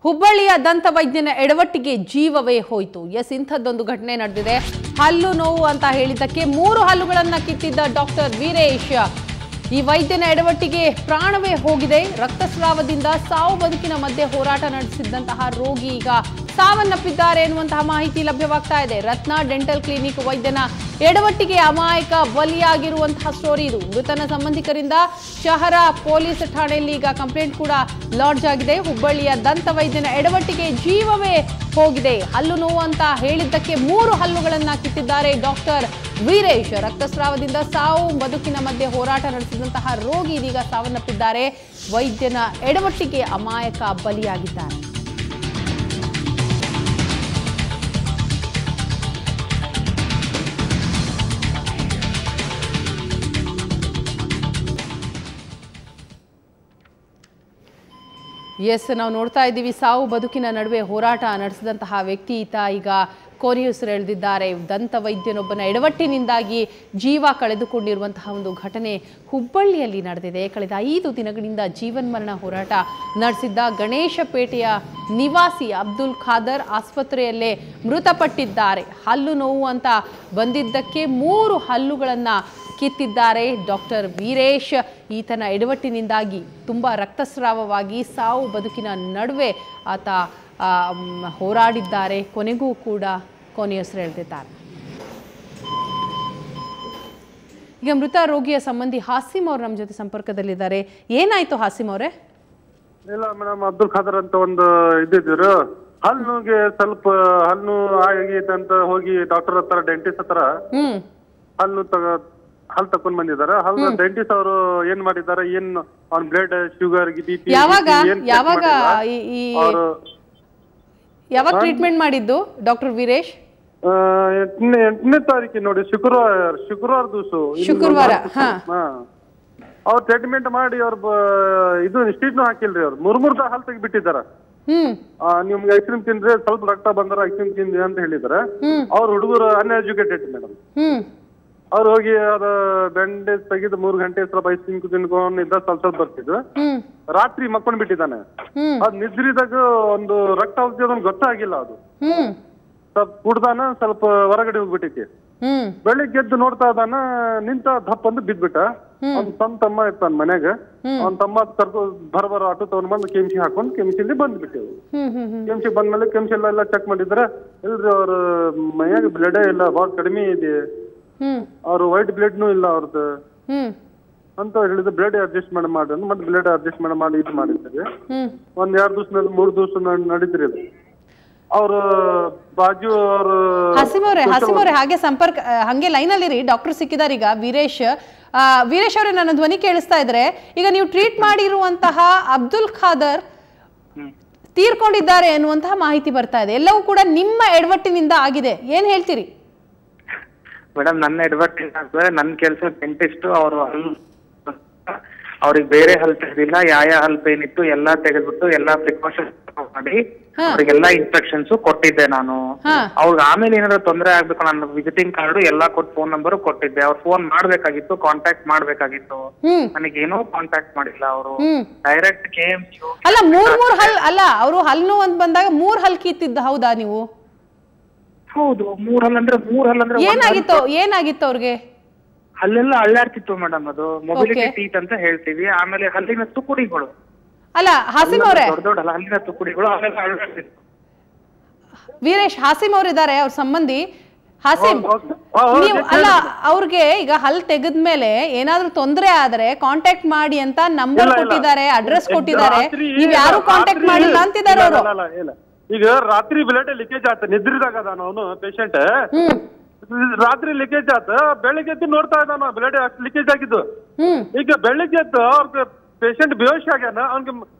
ಹುಬ್ಬಳ್ಳಿಯ ದಂತ ವೈದ್ಯನ ಎಡವಟ್ಟಿಗೆ ಜೀವವೇ ಹೋಯಿತು. ಎಸ್, ಇಂಥದ್ದೊಂದು ಘಟನೆ ನಡೆದಿದೆ. ಹಲ್ಲು ನೋವು ಅಂತ ಹೇಳಿದ್ದಕ್ಕೆ 3 ಹಲ್ಲುಗಳನ್ನು ಕಿತ್ತಿದ್ದ ಡಾಕ್ಟರ್ ವೀರೇಶ್. ಈ ವೈದ್ಯನ ಎಡವಟ್ಟಿಗೆ ಪ್ರಾಣವೇ ಹೋಗಿದೆ. ರಕ್ತಸ್ರಾವದಿಂದ ಸಾವು ಬದುಕಿನ ಮಧ್ಯೆ ಹೋರಾಟ ನಡೆಸಿದ್ದಂತಹ ರೋಗಿ ಈಗ ಸಾವನ್ನಪ್ಪಿದ್ದಾರೆ ಎನ್ನುವಂತಹ ಮಾಹಿತಿ ಲಭ್ಯವಾಗ್ತಾ ಇದೆ. ರತ್ನ ಡೆಂಟಲ್ ಕ್ಲಿನಿಕ್ ವೈದ್ಯನ ಎಡವಟ್ಟಿಗೆ ಅಮಾಯಕ ಬಲಿಯಾಗಿರುವಂತಹ ಸ್ಟೋರಿ ಇದು. ಮೃತನ ಸಂಬಂಧಿಕರಿಂದ ಶಹರ ಪೊಲೀಸ್ ಠಾಣೆಯಲ್ಲಿ ಈಗ ಕಂಪ್ಲೇಂಟ್ ಕೂಡ ಲಾಡ್ಜ್ ಆಗಿದೆ. ಹುಬ್ಬಳ್ಳಿಯ ದಂತ ವೈದ್ಯನ ಎಡವಟ್ಟಿಗೆ ಜೀವವೇ ಹೋಗಿದೆ. ಹಲ್ಲು ನೋವು ಅಂತ ಹೇಳಿದ್ದಕ್ಕೆ 3 ಹಲ್ಲುಗಳನ್ನ ಕಿತ್ತಿದ್ದಾರೆ ಡಾಕ್ಟರ್ ವೀರೇಶ್. ರಕ್ತಸ್ರಾವದಿಂದ ಸಾವು ಬದುಕಿನ ಮಧ್ಯೆ ಹೋರಾಟ ನಡೆಸಿದಂತಹ ರೋಗಿ ಇದೀಗ ಸಾವನ್ನಪ್ಪಿದ್ದಾರೆ. ವೈದ್ಯನ ಎಡವಟ್ಟಿಗೆ ಅಮಾಯಕ ಬಲಿಯಾಗಿದ್ದಾರೆ. ಎಸ್, ನಾವು ನೋಡ್ತಾ ಇದ್ದೀವಿ, ಸಾವು ಬದುಕಿನ ನಡುವೆ ಹೋರಾಟ ನಡೆಸಿದಂತಹ ವ್ಯಕ್ತಿ ಈತ ಈಗ ಕೊನೆಯುಸಿರೆಳೆದಿದ್ದಾರೆ. ದಂತ ವೈದ್ಯನೊಬ್ಬನ ಎಡವಟ್ಟಿನಿಂದಾಗಿ ಜೀವ ಕಳೆದುಕೊಂಡಿರುವಂತಹ ಒಂದು ಘಟನೆ ಹುಬ್ಬಳ್ಳಿಯಲ್ಲಿ ನಡೆದಿದೆ. ಕಳೆದ 5 ದಿನಗಳಿಂದ ಜೀವನ್ಮರಣ ಹೋರಾಟ ನಡೆಸಿದ್ದ ಗಣೇಶಪೇಟೆಯ ನಿವಾಸಿ ಅಬ್ದುಲ್ ಖಾದರ್ ಆಸ್ಪತ್ರೆಯಲ್ಲೇ ಮೃತಪಟ್ಟಿದ್ದಾರೆ. ಹಲ್ಲು ನೋವು ಅಂತ ಬಂದಿದ್ದಕ್ಕೆ 3 ಹಲ್ಲುಗಳನ್ನು ಕಿತ್ತಿದ್ದಾರೆ ಡಾಕ್ಟರ್ ವೀರೇಶ್. ಈತನ ಎಡವಟ್ಟಿನಿಂದಾಗಿ ತುಂಬ ರಕ್ತಸ್ರಾವವಾಗಿ ಸಾವು ಬದುಕಿನ ನಡುವೆ ಆತ ಹೋರಾಡಿದ್ದಾರೆ. ಕೊನೆಗೂ ಕೂಡ ಕೊನೆಯುಸಿರೆಳೆದಿದ್ದಾರೆ. ಈಗ ಮೃತ ರೋಗಿಯ ಸಂಬಂಧಿ ಹಾಸಿಮ್ ಅವರು ನಮ್ಮ ಜೊತೆ ಸಂಪರ್ಕದಲ್ಲಿದ್ದಾರೆ. ಏನಾಯ್ತು ಹಾಸಿಮ್ ಅವರೇ? ಇಲ್ಲ ಮೇಡಮ್, ಅಬ್ದುಲ್ ಖಾದರ್ ಅಂತ ಒಂದು ಇದ್ದಿದ್ರು. ಹಲ್ಲುಗೆ ಸ್ವಲ್ಪ ಹಲ್ಲು ಆಗೈತೆ ಅಂತ ಹೋಗಿ ಡಾಕ್ಟರ್ ಹತ್ರ, ಡೆಂಟಿಸ್ಟ್ ಹತ್ರ ಹಲ್ಲು ತಕೊಂಡ್ ಬಂದಿದ್ದಾರೆ. ಹಲ್ಲು ಡೆಂಟಿಸ್ಟ್ ಅವರು ಏನ್ ಮಾಡಿದ್ದಾರೆ, ಏನ್ ಅವ್ನ ಬ್ಲಡ್ ಶುಗರ್ BP ಯಾವಾಗ ಟ್ರೀಟ್ಮೆಂಟ್ ಮಾಡಿದ್ದು ಡಾಕ್ಟರ್ ವೀರೇಶ್? 8ನೇ ತಾರೀಕು ನೋಡಿ, ಶುಕ್ರವಾರ ದಿವಸ ಅವ್ರು ಟ್ರೀಟ್ಮೆಂಟ್ ಮಾಡಿ ಅವ್ರ ಇದು ಸ್ಟೀಟ್ನು ಹಾಕಿಲ್ರಿ. ಅವ್ರು 3 ಹಲ್ ತೆಗಿಬಿಟ್ಟಿದಾರ. ನಿಮ್ಗೆ ಐಸ್ ಕ್ರೀಮ್ ತಿಂದ್ರೆ ಸ್ವಲ್ಪ ರಕ್ತ ಬಂದ್ರೆ ಐಸ್ ಕ್ರೀಮ್ ತಿಂದ್ರಿ ಅಂತ ಹೇಳಿದಾರೆ. ಅವ್ರ ಹುಡುಗರು ಅನ್ಎಜುಕೇಟೆಡ್ ಮೇಡಮ್. ಅವ್ರು ಹೋಗಿ ಅದ ಬ್ಯಾಂಡೇಜ್ ತೆಗೆದು 3 ಗಂಟೆ ಸ್ವಲ್ಪ ಐಸ್ ಕ್ರೀಮ್ ತಿನ್ಕೊಂಡಿದ್ದ ಸ್ವಲ್ಪ ಬರ್ತಿದ್ರು. ರಾತ್ರಿ ಮಕ್ಕೊಂಡ್ ಬಿಟ್ಟಿದ್ದಾನೆ. ಅದ್ ನಿದ್ರಿದಾಗ ಒಂದು ರಕ್ತ ಹೋಗ್ತಿದ್ ಗೊತ್ತಾಗಿಲ್ಲ. ಅದು ಸ್ವಲ್ಪ ಕುಡ್ದಾನ, ಸ್ವಲ್ಪ ಹೊರಗಡೆ ಹೋಗ್ಬಿಟ್ಟೈತಿ. ಬೆಳಿಗ್ಗೆ ಎದ್ದು ನೋಡ್ತಾ ಇದ್ದಾನ, ನಿಂತ ದಪ್ಪ ಅಂದು ಬಿದ್ಬಿಟ್ಟ. ಅವ್ನ ತಮ್ಮ ಇರ್ತಾನ ಮನ್ಯಾಗ. ಅವ್ನ ತಮ್ಮ ಬರಬರ ಆಟೋ ತಗೊಂಡ್ ಬಂದು ಕೆಮ್ಸಿ ಹಾಕೊಂಡ್ ಕೆಮ್ಸಿಲಿ ಬಂದ್ಬಿಟ್ಟೆವು. ಕೆಮ್ಸಿ ಬಂದ್ಮೇಲೆ ಕೆಮ್ಸಿ ಎಲ್ಲ ಚೆಕ್ ಮಾಡಿದ್ರೆ ಇಲ್ರಿ ಅವ್ರ ಮನ್ಯಾಗ ಬ್ಲಡ್ ಇಲ್ಲ, ಬಹಳ ಕಡಿಮೆ ಇದೆ. ಅವ್ರು ವೈಟ್ ಬ್ಲಡ್ನು ಇಲ್ಲ ಅವ್ರದ್ದು ಅಂತ ಹೇಳಿದ್ರು. ಬ್ಲಡ್ ಅಡ್ಜಸ್ಟ್ಮೆಂಟ್ ಮಾಡಿ ಮತ್ತೆ ಬ್ಲಡ್ ಅಡ್ಜಸ್ಟ್ಮೆಂಟ್ ಮಾಡಿ ಇದು ಮಾಡಿದ್ದಾರೆ. 1-2 ದಿವಸ 3 ದಿವಸ ನಡೀತಿರಿ ಅದು. ಅವರು ಬಾಜು ಅವರು ಹಾಸಿಮ್ ಅವರೇ ಹಾಗೆ ಸಂಪರ್ಕ ಹಂಗೆ ಲೈನ್ ಅಲ್ಲಿ ಡಾಕ್ಟರ್ ಸಿಕ್ಕಿದಾರೆ ಈಗ. ವೀರೇಶ್ ಅವರೇ, ನನ್ನ ಧ್ವನಿ ಕೇಳಿಸ್ತಾ ಇದ್ರೆ, ಈಗ ನೀವು ಟ್ರೀಟ್ ಮಾಡಿರುವಂತಹ ಅಬ್ದುಲ್ ಖಾದರ್ ತೀರ್ಕೊಂಡಿದ್ದಾರೆ ಎನ್ನುವಂತಹ ಮಾಹಿತಿ ಬರ್ತಾ ಇದೆ. ಎಲ್ಲವೂ ಕೂಡ ನಿಮ್ಮ ಎಡವಟ್ಟಿನಿಂದ ಆಗಿದೆ, ಏನ್ ಹೇಳ್ತೀರಿ? ಮೇಡಮ್, ನನ್ನ ಎಡವಟ್ಟಿಂದ ನನ್ನ ಕೆಲಸ ಡೆಂಟಿಸ್ಟ್. ಅವರು ಅವ್ರಿಗೆ ಬೇರೆ ಹಲ್ ತೆಗೆದಿಲ್ಲ, ಯಾವ ಹಲ್ ಪೇನ್ ಇತ್ತು ಎಲ್ಲಾ ತೆಗೆದ್ಬಿಟ್ಟು ಎಲ್ಲಾ ಪ್ರಿಕಾಷನ್ಸ್ ಮಾಡಿ ಅವ್ರಿಗೆಲ್ಲಾ ಇನ್ಸ್ಟ್ರಕ್ಷನ್ಸ್ ಕೊಟ್ಟಿದ್ದೆ ನಾನು. ಅವ್ರಿಗೆ ಆಮೇಲೆ ಏನಾದ್ರು ತೊಂದರೆ ಆಗ್ಬೇಕು, ನನ್ನ ವಿಸಿಟಿಂಗ್ ಕಾರ್ಡ್ ಎಲ್ಲಾ ಕೊಟ್ಟು ಫೋನ್ ನಂಬರ್ ಕೊಟ್ಟಿದ್ದೆ. ಅವ್ರು ಫೋನ್ ಮಾಡ್ಬೇಕಾಗಿತ್ತು, ಕಾಂಟ್ಯಾಕ್ಟ್ ಮಾಡ್ಬೇಕಾಗಿತ್ತು. ನನಗೇನೋ ಕಾಂಟ್ಯಾಕ್ಟ್ ಮಾಡಿಲ್ಲ ಅವರು. Direct KMC. ಅಲ್ಲ, 3 ಹಲ್ ಅಲ್ಲ, ಅವರು ಹಲ್ಲು ಅಂತ ಬಂದಾಗ 3 ಹಲ್ ಕಿತ್ತಿದ್ದ, ಹೌದಾ ನೀವು? ಹೌದು, 3 ಹಲ್ ಅಂದ್ರೆ ಏನಾಗಿತ್ತು ಅವ್ರಿಗೆ? ಹಲ್ಲೆಲ್ಲ ಅಳ್ಳಾಡ್ತಿತ್ತು ಮೇಡಮ್. ಅದು ಮೊಬಿಲಿಟಿ ಟೀತ್ ಅಂತ ಹೇಳ್ತೀವಿ. ಆಮೇಲೆ ಹಲ್ಲಿನ ತುಕುಡಿಗಳು, ಅಲ್ಲ ಹಾಸಿಮ್ ಅವರೇ, ದೊಡ್ಡ ಹಲ್ಲಿನ ತುಕುಡಿಗಳು ಅವೆಲ್ಲ ಅಳ್ಳಾಡ್ತಿತ್ತು. ವೀರೇಶ್, ಹಾಸಿಮ್ ಅವ್ರು ಇದಾರೆ, ಅವ್ರ ಸಂಬಂಧಿ. ಹಾಸಿಮ್, ನೀವು ಅಲ್ಲ, ಅವ್ರಿಗೆ ಈಗ ಹಲ್ ತೆಗೆದ್ಮೇಲೆ ಏನಾದ್ರೂ ತೊಂದರೆ ಆದ್ರೆ ಕಾಂಟ್ಯಾಕ್ಟ್ ಮಾಡಿ ಅಂತ ನಂಬರ್ ಕೊಟ್ಟಿದ್ದಾರೆ, ಅಡ್ರೆಸ್ ಕೊಟ್ಟಿದ್ದಾರೆ. ನೀವ್ ಯಾರು ಕಾಂಟ್ಯಾಕ್ಟ್ ಮಾಡಿಲ್ಲ ಅಂತಿದ್ದಾರೆ ಅವರು. ಈಗ ರಾತ್ರಿ ಬ್ಲಡ್ ಲೀಕೇಜ್ ಆತ, ನಿದ್ರಿದಾಗ ಅದಾನ ಅವನು ಪೇಷಂಟ್. ರಾತ್ರಿ ಲೀಕೇಜ್ ಆತ, ಬೆಳಿಗ್ಗೆ ಎದ್ದು ನೋಡ್ತಾ ಇದ್ದಾನ ಬ್ಲಡ್ ಲೀಕೇಜ್ ಆಗಿದ್ದು. ಈಗ ಬೆಳಿಗ್ಗೆ ಎದ್ದು ಅವ್ರ ಪೇಷಂಟ್ ಬೇಹೋಶ್ ಆಗ್ಯಾನ. ಅವ್ನಿಗೆ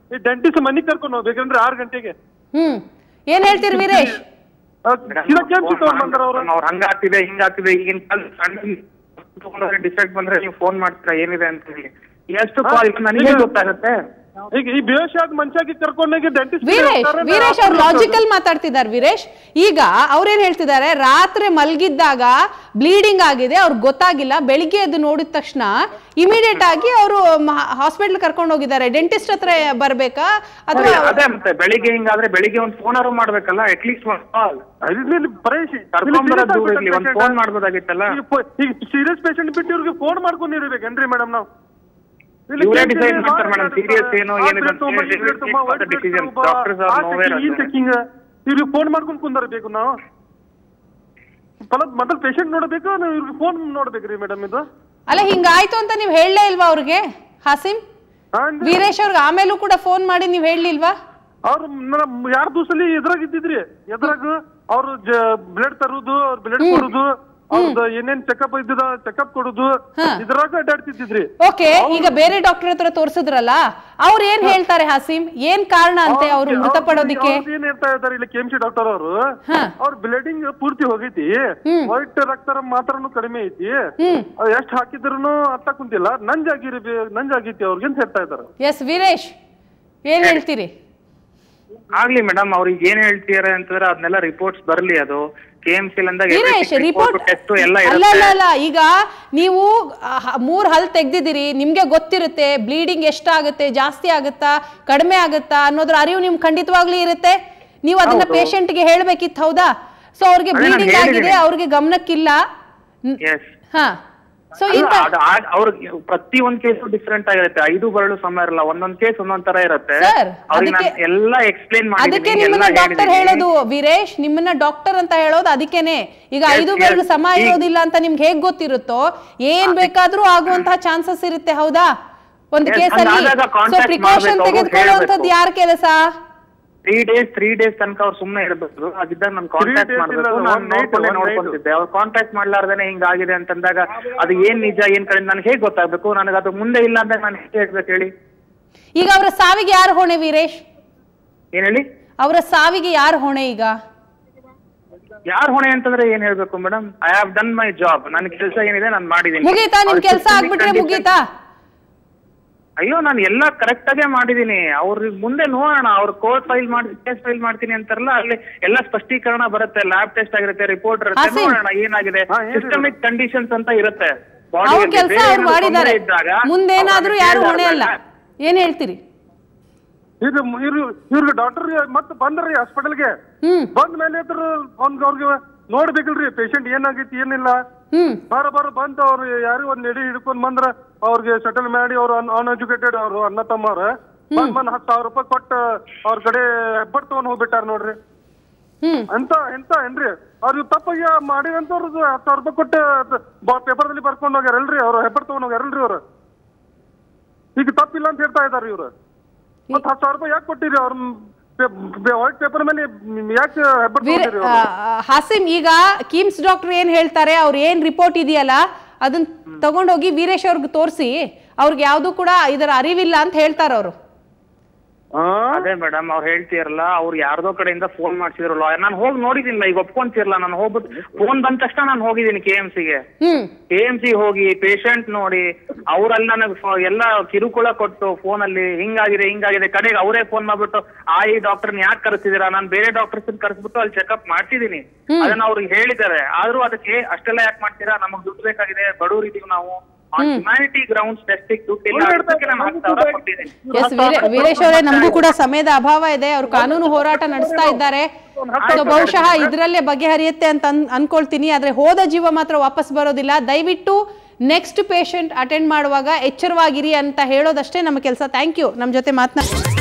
ಡೆಂಟಿಸ್ಟ್ ಮನಿಗ್ ಕರ್ಕೊಂಡು ಹೋಗ್ಬೇಕಂದ್ರೆ 6 ಗಂಟೆಗೆ. ಏನ್ ಹೇಳ್ತೀರಿ ವೀರೇಶ್? ಅವ್ರು ಹಂಗಾಗ್ತಿದೆ ಹಿಂಗಾಗ್ತಿದೆ, ಈಗಿನ ಡಿಫೆಕ್ಟ್ ಬಂದ್ರೆ ನೀವು ಫೋನ್ ಮಾಡ್ತೀರಾ ಏನಿದೆ ಅಂತ ಹೇಳಿ. ಎಷ್ಟು ಕಾಲ್ ನನಗೆ ಗೊತ್ತಾಗುತ್ತೆ. ಈಗ ಈ ಬೇಷಾದ ಮನುಷ್ಯಾಗಿ ಕರ್ಕೊಂಡೋಗಿ ಡೆಂಟಿಸ್ಟ್ ವೀರೇಶ್ ಅವ್ರು ಲಾಜಿಕಲ್ ಮಾತಾಡ್ತಿದ್ದಾರೆ. ವೀರೇಶ್, ಈಗ ಅವ್ರೇನ್ ಹೇಳ್ತಿದ್ದಾರೆ, ರಾತ್ರಿ ಮಲ್ಗಿದ್ದಾಗ ಬ್ಲೀಡಿಂಗ್ ಆಗಿದೆ, ಅವ್ರಿಗೆ ಗೊತ್ತಾಗಿಲ್ಲ, ಬೆಳಿಗ್ಗೆ ಎದ್ದು ನೋಡಿದ ತಕ್ಷಣ ಇಮಿಡಿಯೇಟ್ ಆಗಿ ಅವರು ಹಾಸ್ಪಿಟಲ್ ಕರ್ಕೊಂಡು ಹೋಗಿದ್ದಾರೆ. ಡೆಂಟಿಸ್ಟ್ ಹತ್ರ ಬರ್ಬೇಕಾ ಅಥವಾ ಅದೇ ಮತ್ತೆ ಬೆಳಿಗ್ಗೆ ಹಿಂಗಾದ್ರೆ ಬೆಳಿಗ್ಗೆ ಒಂದು ಫೋನ್ ಆರು ಮಾಡ್ಬೇಕಲ್ಲ, ಅಟ್ಲೀಸ್ಟ್ ಫೋನ್ ಮಾಡ್ಬೋದಾಗಿತ್ತಲ್ಲ. ಈಗ ಸೀರಿಯಸ್ ಪೇಷಂಟ್ ಬಿಟ್ಟು ಇವ್ರಿಗೆ ಫೋನ್ ಮಾಡ್ಕೊಂಡಿರ್ಬೇಕೇನ್ರಿ ಮೇಡಮ್? ನಾವು ಇವ್ರಿಗೆ ಫೋನ್ ಮಾಡ್ಕೊಂಡು ಕುಂದರ್ಬೇಕು ನಾವು. ಮೊದಲು ಪೇಷಂಟ್ ನೋಡ್ಬೇಕು, ಇವ್ರಿಗೆ ಫೋನ್ ನೋಡ್ಬೇಕ್ರಿ ಮೇಡಮ್. ಇದು ಅಲ್ಲ, ಹಿಂಗಾಯ್ತು ಅಂತ ನೀವ್ ಹೇಳಲೇ ಇಲ್ವಾ ಅವ್ರಿಗೆ? ಹಾಸಿಂ, ವೀರೇಶ್ ಅವ್ರಿಗೆ ಆಮೇಲೂ ಕೂಡ ಫೋನ್ ಮಾಡಿ ನೀವ್ ಹೇಳಲಿಲ್ವಾ? ಅವ್ರು 2 ದಿವಸಲ್ಲಿ ಎದುರಾಗ ಇದ್ದಿದ್ರಿ. ಎದುರಾಗ ಅವ್ರು ಬ್ಲಡ್ ತರುದು, ಅವ್ರ ಬ್ಲಡ್ ಕೊಡುದು, ಅವ್ರದ್ದು ಏನೇನ್ ಚೆಕಪ್ ಇದ್ದ ಚೆಕಪ್ ಕೊಡುದು, ಇದ್ರಾಗ ಅಡ್ಡಾಡ್ತಿದ್ರಿ. ಓಕೆ, ಈಗ ಬೇರೆ ಡಾಕ್ಟರ್ ಹತ್ರ ತೋರ್ಸಿದ್ರಲ್ಲ, ಅವ್ರು ಏನ್ ಹೇಳ್ತಾರೆ ಹಾಸಿಂ? ಏನ್ ಕಾರಣ ಅಂತೆ ಅವ್ರು ಮೃತಪಡೋದಿಕ್ಕೆ? ಏನ್ ಹೇಳ್ತಾ ಇದಾರೆ ಇಲ್ಲಿ KMC ಡಾಕ್ಟರ್ ಅವರು, ಅವ್ರ ಬ್ಲೀಡಿಂಗ್ ಪೂರ್ತಿ ಹೋಗೈತಿ, ವೈಟ್ ರಕ್ತ ಮಾತ್ರನು ಕಡಿಮೆ ಐತಿ, ಎಷ್ಟ್ ಹಾಕಿದ್ರು ಅರ್ಥ ಕುಂತಿಲ್ಲ, ನಂಜಾಗೈತಿ ಅವ್ರಿಗೆ ಅಂತ ಹೇಳ್ತಾ ಇದಾರೆ. ಎಸ್ ವೀರೇಶ್, ಏನ್ ಹೇಳ್ತೀರಿ? ಆಗ್ಲಿ ಮೇಡಮ್, ಅವ್ರಿಗೆ ಏನ್ ಹೇಳ್ತೀರ ಅಂತಂದ್ರೆ ಅದನ್ನೆಲ್ಲ ರಿಪೋರ್ಟ್ಸ್ ಬರ್ಲಿ. ಅದು ಈಗ ನೀವು 3 ಹಲ್ ತೆಗ್ದಿದ್ದೀರಿ, ನಿಮ್ಗೆ ಗೊತ್ತಿರುತ್ತೆ ಬ್ಲೀಡಿಂಗ್ ಎಷ್ಟಾಗುತ್ತೆ, ಜಾಸ್ತಿ ಆಗುತ್ತಾ ಕಡಿಮೆ ಆಗುತ್ತಾ ಅನ್ನೋದ್ರ ಅರಿವು ನಿಮ್ಗೆ ಖಂಡಿತವಾಗ್ಲೂ ಇರುತ್ತೆ. ನೀವು ಅದನ್ನ ಪೇಷಂಟ್ಗೆ ಹೇಳ್ಬೇಕಿತ್ತು, ಹೌದಾ? ಸೊ ಅವ್ರಿಗೆ ಬ್ಲೀಡಿಂಗ್ ಆಗಿದೆ, ಅವ್ರಿಗೆ ಗಮನಕ್ಕಿಲ್ಲ. ಹಾ, ಸೊ ಅವ್ರಿಗೆ ಪ್ರತಿ ಒಂದ್ ಕೇಸು ಡಿಫ್ರೆಂಟ್ ಆಗಿರುತ್ತೆ. 5 ಬರಲು ಸಮಯ ಇರಲ್ಲ, ಒಂದೊಂದ್ ಕೇಸ್ ಒಂದೊಂದ್ ತರ ಇರುತ್ತೆ. ಎಲ್ಲ ಎಕ್ಸ್ಪ್ಲೇನ್ ಮಾಡಿ ಅದಕ್ಕೆ ನಿಮ್ಮನ್ನ ಡಾಕ್ಟರ್ ಹೇಳೋದು ವೀರೇಶ್, ನಿಮ್ಮನ್ನ ಡಾಕ್ಟರ್ ಅಂತ ಹೇಳೋದು ಅದಕ್ಕೇನೆ. ಈಗ 5 ಬರಲು ಸಮ ಇರೋದಿಲ್ಲ ಅಂತ ನಿಮ್ಗೆ ಹೇಗ್ ಗೊತ್ತಿರುತ್ತೋ, ಏನ್ ಬೇಕಾದ್ರೂ ಆಗುವಂತಹ ಚಾನ್ಸಸ್ ಇರುತ್ತೆ, ಹೌದಾ? ಒಂದು ಕೇಸಲ್ಲಿ ಸೊ ಪ್ರಿಕಾಷನ್ ತೆಗೆದುಕೊಳ್ಳುವಂತದ್ದು ಯಾರ ಕೆಲಸ? 3 days ತನಕ ಅವ್ರು ಸುಮ್ಮನೆ ಇರಬೇಕು. ಅದಿದ್ದಾಗ ನಾನು ಕಾಂಟ್ಯಾಕ್ಟ್ ಮಾಡ್ಬೇಕು, ನಾನು ನೋಡ್ಕೊಂತಿದ್ದೆ. ಅವ್ರು ಕಾಂಟ್ಯಾಕ್ಟ್ ಮಾಡ್ಲಾರ್ದೇನೆ ಹಿಂಗಾಗಿದೆ ಅಂತಂದಾಗ ಅದು ಏನ್ ನಿಜ ಏನ್ ಕಡೆ ನನಗೆ ಹೇಗೆ ಗೊತ್ತಾಗ್ಬೇಕು? ನನಗೆ ಅದು ಮುಂದೆ ಇಲ್ಲ ಅಂದಾಗ ನಾನು ಹೇಗೆ ಹೇಳ್ಬೇಕು ಹೇಳಿ? ಈಗ ಅವರ ಸಾವಿಗೆ ಯಾರು ಹೊಣೆ ವೀರೇಶ್? ಏನ್ ಹೇಳಿ? ಅವರ ಸಾವಿಗೆ ಯಾರು ಹೊಣೆ? ಈಗ ಯಾರು ಹೊಣೆ ಅಂತಂದ್ರೆ ಏನ್ ಹೇಳ್ಬೇಕು madam? I have done my job. ನನ್ನ ಕೆಲಸ ಏನಿದೆ ನಾನು ಮಾಡಿದೀನಿ. ಮುಗೀತಾ? ನಿಮ್ ಕೆಲಸ ಆಗ್ಬಿಟ್ರೆ ಮುಗೀತಾ? ಅಯ್ಯೋ, ನಾನು ಎಲ್ಲ ಕರೆಕ್ಟ್ ಆಗೇ ಮಾಡಿದೀನಿ. ಅವ್ರಿಗೆ ಮುಂದೆ ನೋಡೋಣ, ಅವ್ರು ಕೋರ್ಟ್ ಕೇಸ್ ಫೈಲ್ ಮಾಡ್ತೀನಿ ಅಂತಾರಲ್ಲ, ಅಲ್ಲಿ ಎಲ್ಲ ಸ್ಪಷ್ಟೀಕರಣ ಬರುತ್ತೆ, ಲ್ಯಾಬ್ ಟೆಸ್ಟ್ ಆಗಿರುತ್ತೆ, ರಿಪೋರ್ಟ್ ಇರುತ್ತೆ, ನೋಡೋಣ ಏನಾಗಿದೆ. ಸಿಸ್ಟಮಿಕ್ ಕಂಡೀಷನ್ಸ್ ಅಂತ ಇರುತ್ತೆ. ಮುಂದೇನಾದ್ರೂ ಯಾರು ಹೊಣೆ ಅಲ್ಲ. ಏನ್ ಹೇಳ್ತೀರಿ? ಇವ್ರಿಗೆ ಡಾಕ್ಟರ್ ಮತ್ತೆ ಬಂದ್ರಿ ಹಾಸ್ಪಿಟಲ್ಗೆ, ಬಂದ ಮೇಲೆ ಅವ್ರಿಗೆ ನೋಡ್ಬೇಕಲ್ರಿ ಪೇಷಂಟ್ ಏನಾಗೈತಿ ಏನಿಲ್ಲ. ಬಾರ ಬಂತ ಅವ್ರು ಯಾರಿಗ ಒಂದ್ ಎಡಿ ಹಿಡ್ಕೊಂಡ್ ಬಂದ್ರ ಅವ್ರಿಗೆ ಸೆಟಲ್ ಮಾಡಿ, ಅವ್ರು ಅನ್ಎಜುಕೇಟೆಡ್, ಅವ್ರು ಅಣ್ಣ ತಮ್ಮವ್ರ ಬಂದ್ 10,000 ರೂಪಾಯಿ ಕೊಟ್ಟು ಅವ್ರ ಕಡೆ ಹೆಬ್ಬಟ್ ತಗೊಂಡ್ ಹೋಗ್ಬಿಟ್ಟಾರ ನೋಡ್ರಿ. ಎಂತ ಏನ್ರಿ ಅವ್ರು ತಪ್ಪಾಗಿ ಮಾಡಿರಂತವ್ರು 10,000 ರೂಪಾಯಿ ಕೊಟ್ಟು ಪೇಪರ್ದಲ್ಲಿ ಬರ್ಕೊಂಡ್ ಹೋಗ್ಯಾರಲ್ರಿ, ಅವ್ರು ಹೆಬ್ಬಟ್ ತಗೊಂಡ್ ಹೋಗ್ಯಾರಲ್ರಿ. ಅವ್ರು ಈಗ ತಪ್ಪಿಲ್ಲ ಅಂತ ಹೇಳ್ತಾ ಇದಾರ ಇವ್ರು. ಮತ್ 10,000 ರೂಪಾಯಿ ಯಾಕೆ ಕೊಟ್ಟಿರಿ? ಅವ್ರ ವೈಟ್ ಪೇಪರ್ ಮೇಲೆ ಯಾಕೆ ಹೆಬ್ಬಟ್? ಹಾಸಿಂ, ಈಗ ಕಿಮ್ಸ್ ಡಾಕ್ಟರ್ ಏನ್ ಹೇಳ್ತಾರೆ, ಅವ್ರು ಏನ್ ರಿಪೋರ್ಟ್ ಇದೆಯಲ್ಲ ಅದನ್ನ ತಗೊಂಡೋಗಿ ವೀರೇಶ್ ಅವ್ರಿಗೆ ತೋರಿಸಿ, ಅವ್ರಿಗೆ ಯಾವ್ದು ಕೂಡ ಇದರ ಅರಿವಿಲ್ಲ ಅಂತ ಹೇಳ್ತಾರ ಅವರು. ಅದೇ ಮೇಡಮ್, ಅವ್ರು ಹೇಳ್ತಿರಲ್ಲ, ಅವ್ರು ಯಾರ್ದೋ ಕಡೆಯಿಂದ ಫೋನ್ ಮಾಡ್ಸಿದ್ರು ಲಾಯರ್. ನಾನು ಹೋಗಿ ನೋಡಿದಿಲ್ಲ, ಈಗ ಒಪ್ಕೊಂತಿರಲ್ಲ. ನಾನು ಹೋಗ್ಬಿಟ್ಟು ಫೋನ್ ಬಂದ ತಕ್ಷಣ ನಾನು ಹೋಗಿದ್ದೀನಿ KMC ಹೋಗಿ ಪೇಷಂಟ್ ನೋಡಿ, ಅವ್ರಲ್ಲಿ ನನಗೆ ಎಲ್ಲ ಕಿರುಕುಳ ಕೊಟ್ಟು ಫೋನಲ್ಲಿ ಹಿಂಗಾಗಿದೆ ಕಡೆಗೆ ಅವರೇ ಫೋನ್ ಮಾಡ್ಬಿಟ್ಟು ಈ ಡಾಕ್ಟರ್ನ ಯಾಕೆ ಕರೆಸಿದೀರಾ, ನಾನು ಬೇರೆ ಡಾಕ್ಟರ್ಸ್ ಕರೆಸ್ಬಿಟ್ಟು ಅಲ್ಲಿ ಚೆಕ್ಅಪ್ ಮಾಡ್ತಿದ್ದೀನಿ ಅದನ್ನ ಅವ್ರಿಗೆ ಹೇಳಿದ್ದಾರೆ. ಆದ್ರೂ ಅದಕ್ಕೆ ಅಷ್ಟೆಲ್ಲ ಯಾಕೆ ಮಾಡ್ತೀರಾ, ನಮಗ್ ದುಡ್ಡು ಬೇಕಾಗಿದೆ, ಬಡವ್ರು ಇದೀವಿ ನಾವು, ವೀರೇಶ್ ಅವರೇ, ನಮಗೂ ಕೂಡ ಸಮಯದ ಅಭಾವ ಇದೆ, ಅವರು ಕಾನೂನು ಹೋರಾಟ ನಡೆಸ್ತಾ ಇದ್ದಾರೆ. ಬಹುಶಃ ಇದರಲ್ಲೇ ಬಗೆಹರಿಯುತ್ತೆ ಅಂತ ಅನ್ಕೊಳ್ತೀನಿ. ಆದ್ರೆ ಹೋದ ಜೀವ ಮಾತ್ರ ವಾಪಸ್ ಬರೋದಿಲ್ಲ. ದಯವಿಟ್ಟು ನೆಕ್ಸ್ಟ್ ಪೇಷಂಟ್ ಅಟೆಂಡ್ ಮಾಡುವಾಗ ಎಚ್ಚರವಾಗಿರಿ ಅಂತ ಹೇಳೋದಷ್ಟೇ ನಮ್ಮ ಕೆಲಸ. ಥ್ಯಾಂಕ್ ಯು ನಮ್ಮ ಜೊತೆ ಮಾತನಾಡಿ.